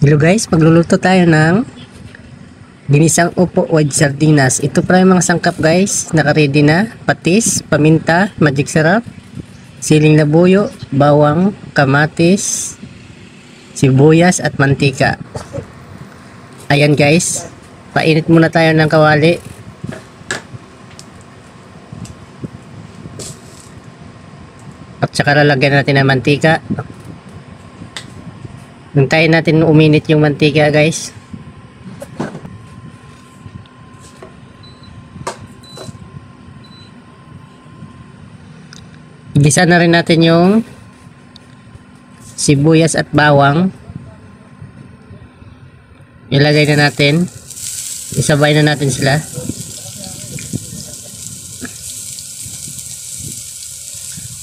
Hello guys, magluluto tayo ng ginisang upo with sardinas. Ito pala yung mga sangkap guys, naka-ready na. Patis, paminta, magic sarap, siling na buyo, bawang, kamatis, sibuyas at mantika. Ayan guys, painit muna tayo ng kawali. At saka lalagyan natin ng mantika. Hintayin natin uminit yung mantika guys. Igisa na rin natin yung sibuyas at bawang. Ilagay na natin. Isabay na natin sila.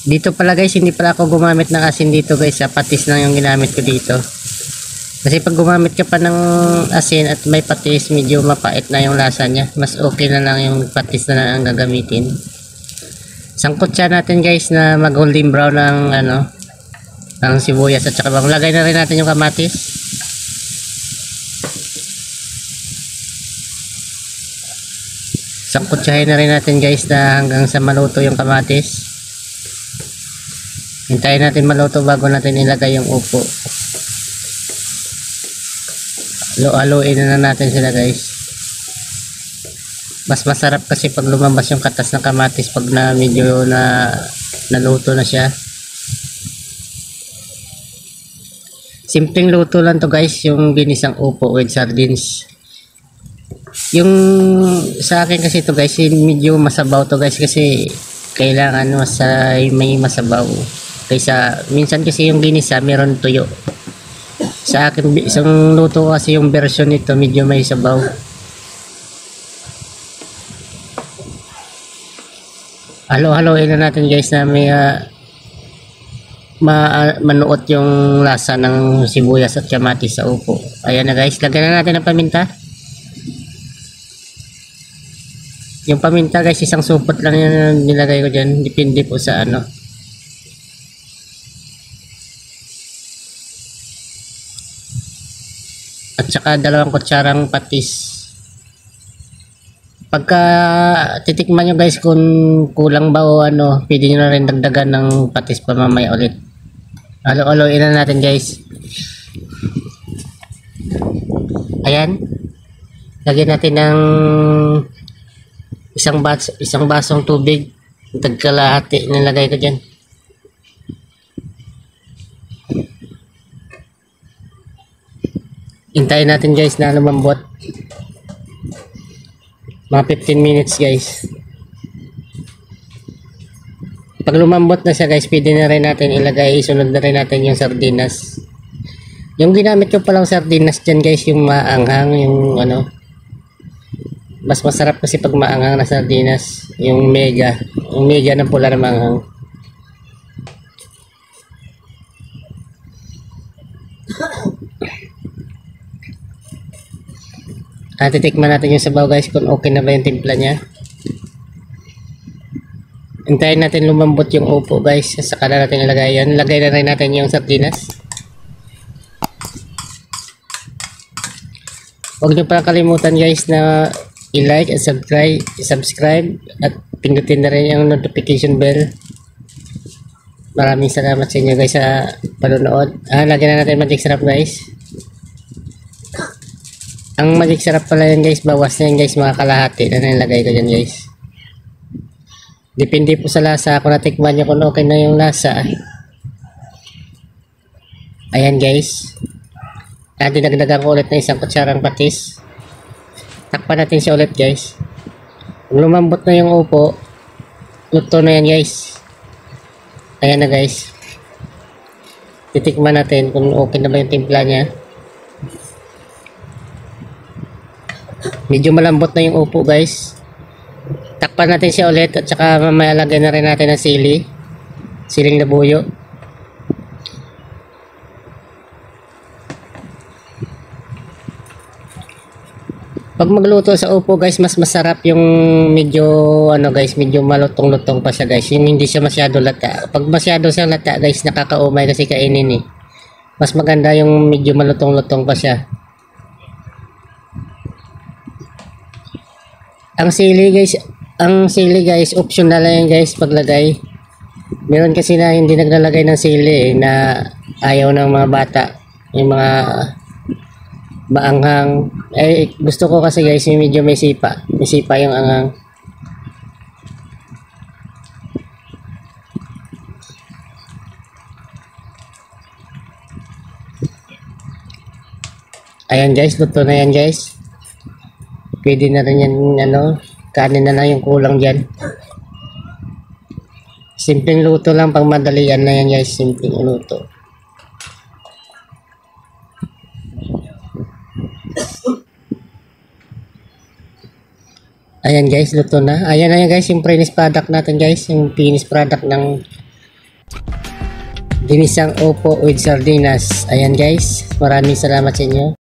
Dito pala guys, hindi pala ako gumamit ng asin dito guys. Patis lang yung ginamit ko dito. Kasi pag gumamit ka pa ng asin at may patis, medyo mapait na yung lasa niya. Mas okay na lang yung patis na lang ang gagamitin. Sangkot siya natin guys na mag golden brown ng ang sibuyas at saka bawang. Lagay na rin natin yung kamatis. Sangkotsahin na rin natin guys na hanggang sa maluto yung kamatis. Hintayin natin maluto bago natin ilagay yung upo. Halo-haloin na natin sila guys. Mas masarap kasi pag lumabas yung katas ng kamatis pag na medyo naluto na siya. Simpleng luto lang to guys, yung ginisang upo with sardines. Yung sa akin kasi to guys, medyo masabaw to guys kasi kailangan may masabaw. Kaysa minsan kasi yung ginisa meron tuyo. Sa akin isang luto kasi yung version nito medyo may sabaw. Halo-haloin na natin guys na may manuot yung lasa ng sibuyas at kamatis sa upo. Ayan na guys, lagyan na natin ng paminta. Yung paminta guys, isang supot lang yan nilagay ko dyan. Depende po sa at saka 2 kutsarang patis. Pagka titikman nyo guys kung kulang ba o pwede nyo na rin dagdagan ng patis pa mamaya ulit. Halo-haloin na natin guys. Ayan, lagyan natin ng isang basong tubig. Tagkalahati nilagay ko dyan. Hintayin natin guys na lumambot. Mga 15 minutes guys. Pag lumambot na siya guys, pwede na rin natin ilagay, isunod na rin natin yung sardinas. Yung ginamit ko palang sardinas dyan guys, yung maanghang, yung mas masarap kasi pag maanghang na sardinas, yung mega na pula na maanghang. Titikman natin yung sabaw guys kung okay na ba yung timpla niya. Hintayin natin lumambot yung upo guys, saka na natin ilagay yan. Lagay na rin natin yung sardinas. Huwag nyo pala kalimutan guys na i-like at subscribe at pindutin na rin yung notification bell. Maraming salamat sa inyo guys sa panonood. Lagyan na natin magic sarap guys. Ang magic sarap pala yan guys, bawas na yan guys, mga kalahati na nilagay ko dyan guys. Depende po sa lasa, kung natikman nyo kung okay na yung lasa. Ayan guys, dinagdagan ko ulit na 1 kutsarang patis. Takpan natin siya ulit guys. Kung lumambot na yung upo, luto na yan guys. Ayan na guys, titikman natin kung okay na ba yung timpla nya. Medyo malambot na yung upo guys. Takpan natin siya ulit at saka mamaya lagyan na rin natin ng siling na buyo. Pag magluto sa upo guys, mas masarap yung medyo ano guys, medyo malutong-lutong pa siya guys. Yung hindi siya masyado lata. Pag masyado siyang lata guys, nakakaumay kasi kainin eh. Mas maganda yung medyo malutong-lutong pa siya. Ang sili guys, optional lang yan guys paglagay. Meron kasi na hindi naglalagay ng sili eh, na ayaw ng mga bata. Yung mga maanghang. Eh, gusto ko kasi guys, yung medyo may sipa. May sipa yung anghang. Ayan guys, luto na yan guys. Pwede na rin yan, ano, kanin na lang yung kulang dyan. Simpleng luto lang, pang madalian na yan guys, simpleng luto. Ayan guys, luto na. Ayan na yan guys, yung finished product natin guys. Yung finished product ng ginisang upo with sardinas. Ayan guys, maraming salamat sa inyo.